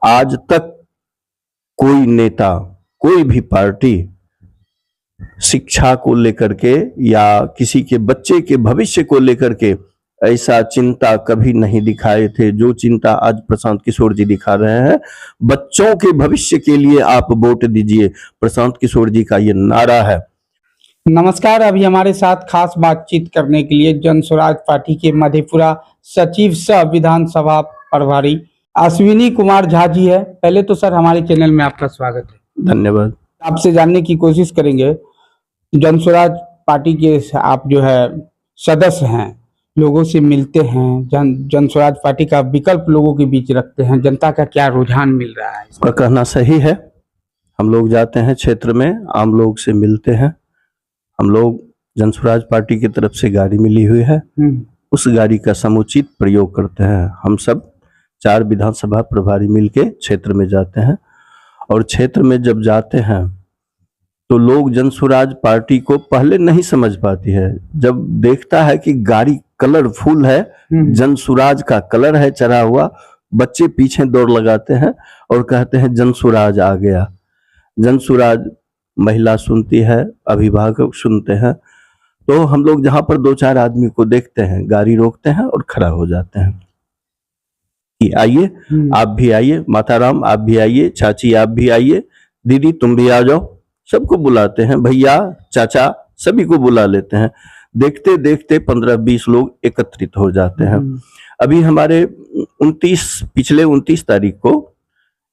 आज तक कोई नेता, कोई भी पार्टी शिक्षा को लेकर के या किसी के बच्चे के भविष्य को लेकर के ऐसा चिंता कभी नहीं दिखाए थे जो चिंता आज प्रशांत किशोर जी दिखा रहे हैं। बच्चों के भविष्य के लिए आप वोट दीजिए, प्रशांत किशोर जी का ये नारा है। नमस्कार। अभी हमारे साथ खास बातचीत करने के लिए जन स्वराज पार्टी के मधेपुरा सचिव सह विधानसभा प्रभारी अश्विनी कुमार झा जी है। पहले तो सर हमारे चैनल में आपका स्वागत है। धन्यवाद। आपसे जानने की कोशिश करेंगे, जन स्वराज पार्टी के आप जो है सदस्य हैं, लोगों से मिलते हैं, जन स्वराज पार्टी का विकल्प लोगों के बीच रखते हैं, जनता का क्या रुझान मिल रहा है? इसका कहना सही है। हम लोग जाते हैं क्षेत्र में, आम लोग से मिलते हैं। हम लोग जन स्वराज पार्टी की तरफ से गाड़ी मिली हुई है, उस गाड़ी का समुचित प्रयोग करते हैं। हम सब 4 विधानसभा प्रभारी मिलके क्षेत्र में जाते हैं और क्षेत्र में जब जाते हैं तो लोग जन स्वराज पार्टी को पहले नहीं समझ पाती है। जब देखता है कि गाड़ी कलरफुल है, जन स्वराज का कलर है चढ़ा हुआ, बच्चे पीछे दौड़ लगाते हैं और कहते हैं जन स्वराज आ गया। जन स्वराज महिला सुनती है, अभिभावक सुनते हैं, तो हम लोग जहां पर 2-4 आदमी को देखते हैं, गाड़ी रोकते हैं और खड़ा हो जाते हैं कि आइए, आप भी आइए, माताराम आप भी आइए, चाची आप भी आइए, दीदी तुम भी आ जाओ। सबको बुलाते हैं, भैया चाचा सभी को बुला लेते हैं। देखते देखते 15-20 लोग एकत्रित हो जाते हैं। अभी हमारे पिछले 29 तारीख को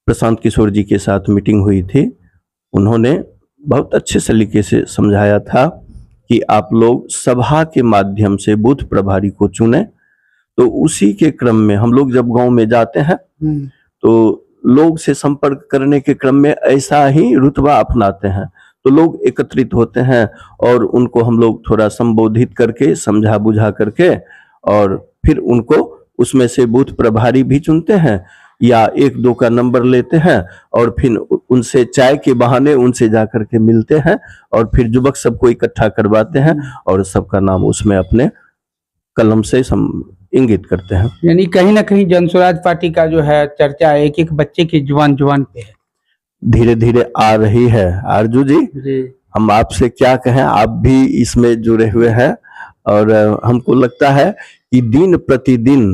प्रशांत किशोर जी के साथ मीटिंग हुई थी। उन्होंने बहुत अच्छे तरीके से समझाया था कि आप लोग सभा के माध्यम से बूथ प्रभारी को चुने। तो उसी के क्रम में हम लोग जब गांव में जाते हैं तो लोग से संपर्क करने के क्रम में ऐसा ही रुतबा अपनाते हैं। तो लोग एकत्रित होते हैं और उनको हम लोग थोड़ा संबोधित करके, समझा बुझा करके, और फिर उनको उसमें से बूथ प्रभारी भी चुनते हैं या 1-2 का नंबर लेते हैं और फिर उनसे चाय के बहाने उनसे जाकर के मिलते हैं और फिर युवक सबको इकट्ठा करवाते हैं और सबका नाम उसमें अपने कलम से इंगित करते हैं। यानी कहीं ना कहीं जन स्वराज पार्टी का जो है चर्चा एक बच्चे की जुबान पे है, धीरे धीरे आ रही है। आरजू जी, हम आपसे क्या कहें, आप भी इसमें जुड़े हुए हैं और हमको लगता है कि दिन प्रतिदिन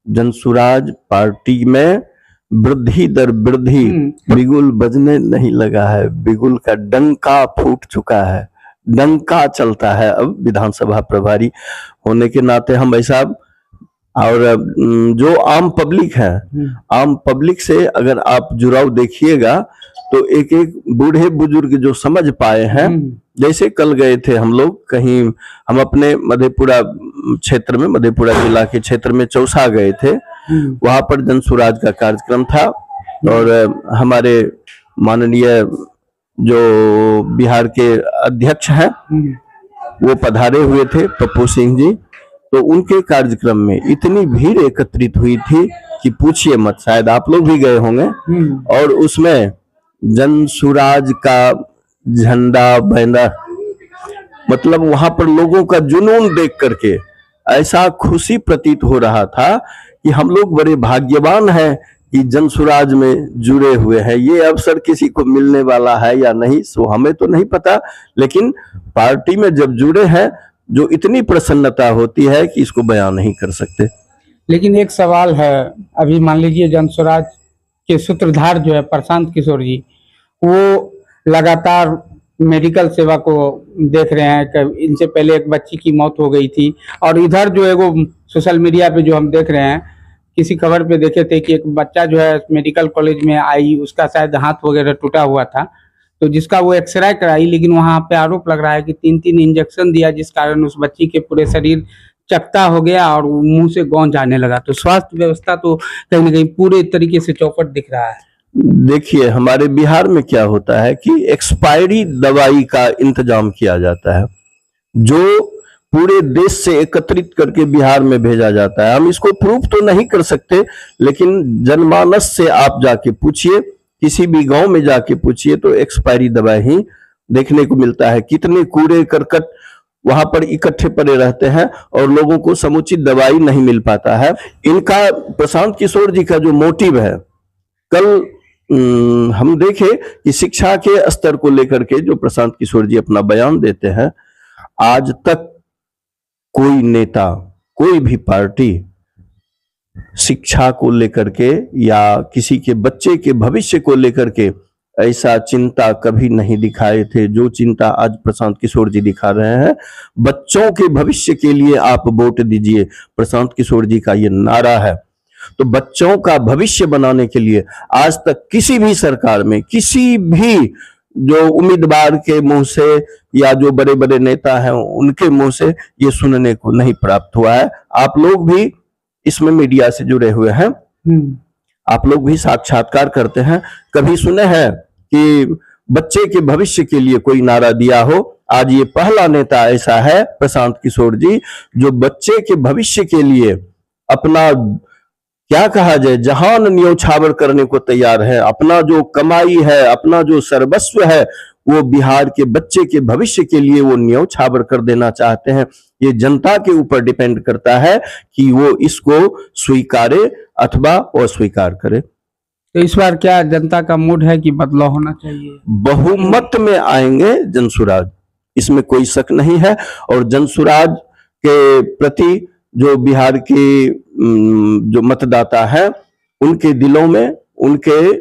जन स्वराज पार्टी में वृद्धि दर वृद्धि, बिगुल बजने नहीं लगा है, बिगुल का डंका फूट चुका है, डंका चलता है। अब विधानसभा प्रभारी होने के नाते हम ऐसा, और जो आम पब्लिक है, आम पब्लिक से अगर आप जुड़ाव देखिएगा तो एक बूढ़े बुजुर्ग जो समझ पाए हैं, जैसे कल गए थे हम लोग कहीं, हम अपने मधेपुरा क्षेत्र में, मधेपुरा जिला के क्षेत्र में चौसा गए थे। वहां पर जन स्वराज का कार्यक्रम था और हमारे माननीय जो बिहार के अध्यक्ष हैं वो पधारे हुए थे, पप्पू सिंह जी। तो उनके कार्यक्रम में इतनी भीड़ एकत्रित हुई थी कि पूछिए मत, शायद आप लोग भी गए होंगे। और उसमें जन स्वराज का झंडा, बैनर, मतलब वहां पर लोगों का जुनून देख करके ऐसा खुशी प्रतीत हो रहा था कि हम लोग बड़े भाग्यवान हैं कि जन स्वराज में जुड़े हुए हैं। ये अवसर किसी को मिलने वाला है या नहीं सो हमें तो नहीं पता, लेकिन पार्टी में जब जुड़े हैं जो इतनी प्रसन्नता होती है कि इसको बयान नहीं कर सकते। लेकिन एक सवाल है, अभी मान लीजिए जन स्वराज के सूत्रधार जो है प्रशांत किशोर जी, वो लगातार मेडिकल सेवा को देख रहे हैं। इनसे पहले एक बच्ची की मौत हो गई थी और इधर जो है वो सोशल मीडिया पे जो हम देख रहे हैं, किसी खबर पे देखे थे कि एक बच्चा जो है मेडिकल कॉलेज में आई, उसका शायद हाथ वगैरह टूटा हुआ था, तो जिसका वो एक्सरे कराई, लेकिन वहां पे आरोप लग रहा है कि 3-3 इंजेक्शन दिया, जिस कारण उस बच्ची के पूरे शरीर चकता हो गया और मुंह से गौंज आने लगा। तो स्वास्थ्य व्यवस्था तो कहीं ना कहीं पूरे तरीके से चौपट दिख रहा है। देखिए हमारे बिहार में क्या होता है कि एक्सपायरी दवाई का इंतजाम किया जाता है जो पूरे देश से एकत्रित करके बिहार में भेजा जाता है। हम इसको प्रूफ तो नहीं कर सकते, लेकिन जनमानस से आप जाके पूछिए, किसी भी गांव में जाके पूछिए तो एक्सपायरी दवाई ही देखने को मिलता है। कितने कूड़े करकट वहां पर इकट्ठे पड़े रहते हैं और लोगों को समुचित दवाई नहीं मिल पाता है। इनका प्रशांत किशोर जी का जो मोटिव है, कल हम देखे कि शिक्षा के स्तर को लेकर के जो प्रशांत किशोर जी अपना बयान देते हैं, आज तक कोई नेता, कोई भी पार्टी शिक्षा को लेकर के या किसी के बच्चे के भविष्य को लेकर के ऐसा चिंता कभी नहीं दिखाए थे जो चिंता आज प्रशांत किशोर जी दिखा रहे हैं। बच्चों के भविष्य के लिए आप वोट दीजिए, प्रशांत किशोर जी का ये नारा है। तो बच्चों का भविष्य बनाने के लिए आज तक किसी भी सरकार में, किसी भी जो उम्मीदवार के मुंह से या जो बड़े बड़े नेता हैं उनके मुंह से ये सुनने को नहीं प्राप्त हुआ है। आप लोग भी इसमें मीडिया से जुड़े हुए हैं, आप लोग भी साक्षात्कार करते हैं, कभी सुने हैं कि बच्चे के भविष्य के लिए कोई नारा दिया हो? आज ये पहला नेता ऐसा है प्रशांत किशोर जी जो बच्चे के भविष्य के लिए अपना, क्या कहा जाए, जहान न्योछावर करने को तैयार है। अपना जो कमाई है, अपना जो सर्वस्व है, वो बिहार के बच्चे के भविष्य के लिए वो न्योछावर कर देना चाहते हैं। ये जनता के ऊपर डिपेंड करता है कि वो इसको स्वीकारे अथवा अस्वीकार करे। तो इस बार क्या जनता का मूड है कि बदलाव होना चाहिए? बहुमत में आएंगे जनसुराज, इसमें कोई शक नहीं है। और जनसुराज के प्रति जो बिहार के जो मतदाता हैं उनके दिलों में, उनके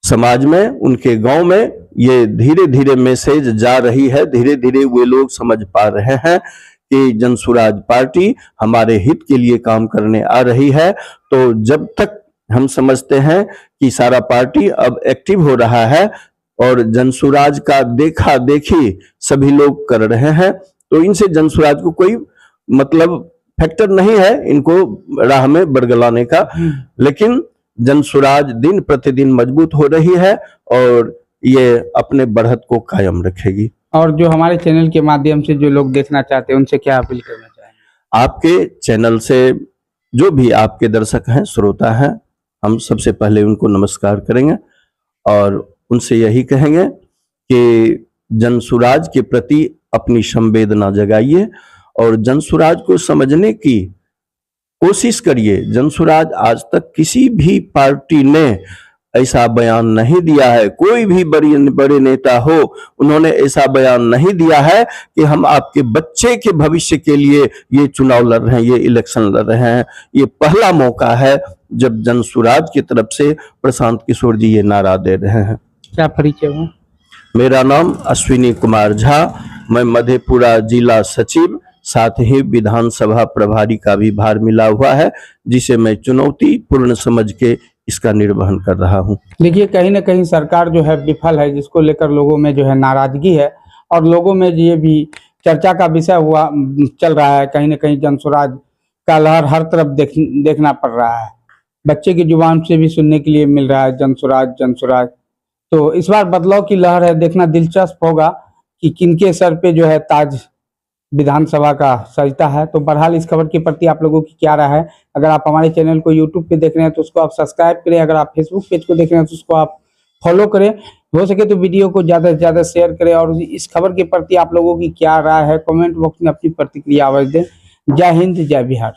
समाज में, उनके गांव में ये धीरे धीरे मैसेज जा रही है। धीरे धीरे वे लोग समझ पा रहे हैं कि जनसुराज पार्टी हमारे हित के लिए काम करने आ रही है। तो जब तक हम समझते हैं कि सारा पार्टी अब एक्टिव हो रहा है और जनसुराज का देखा देखी सभी लोग कर रहे हैं, तो इनसे जनसुराज को कोई मतलब फैक्टर नहीं है इनको राह में बरगलाने का। लेकिन जनसुराज दिन प्रतिदिन मजबूत हो रही है और ये अपने बढ़त को कायम रखेगी। और जो हमारे चैनल के माध्यम से जो लोग देखना चाहते हैं उनसे क्या अपील करना चाहेंगे? आपके चैनल से जो भी आपके दर्शक हैं, श्रोता हैं, हम सबसे पहले उनको नमस्कार करेंगे और उनसे यही कहेंगे कि जनसुराज के प्रति अपनी संवेदना जगाइए और जनसुराज को समझने की कोशिश करिए। जनसुराज आज तक किसी भी पार्टी ने ऐसा बयान नहीं दिया है, कोई भी बड़े नेता हो उन्होंने ऐसा बयान नहीं दिया है कि हम आपके बच्चे के भविष्य के लिए ये चुनाव लड़ रहे हैं, ये इलेक्शन लड़ रहे हैं। ये पहला मौका है जब जनसुराज की तरफ से प्रशांत किशोर जी ये नारा दे रहे हैं। क्या परिचय हो? मेरा नाम अश्विनी कुमार झा, मैं मधेपुरा जिला सचिव, साथ ही विधानसभा प्रभारी का भी भार मिला हुआ है, जिसे मैं चुनौती पूर्ण समझ के इसका निर्वहन कर रहा हूं। देखिए, कहीं ना कहीं सरकार जो है विफल है, जिसको लेकर लोगों में जो है नाराजगी है और लोगों में ये भी चर्चा का विषय हुआ चल रहा है। कहीं ना कहीं जनसुराज का लहर हर तरफ देखना पड़ रहा है, बच्चे की जुबान से भी सुनने के लिए मिल रहा है जनसुराज जनसुराज। तो इस बार बदलाव की लहर है, देखना दिलचस्प होगा कि किनके सर पे जो है ताज विधानसभा का सजता है। तो बहरहाल इस खबर के प्रति आप लोगों की क्या राय है? अगर आप हमारे चैनल को यूट्यूब पे देख रहे हैं तो उसको आप सब्सक्राइब करें, अगर आप फेसबुक पेज को देख रहे हैं तो उसको आप फॉलो करें, हो सके तो वीडियो को ज़्यादा से ज़्यादा शेयर करें। और इस खबर के प्रति आप लोगों की क्या राय है, कमेंट बॉक्स में अपनी प्रतिक्रिया अवश्य दें। जय हिंद, जय बिहार।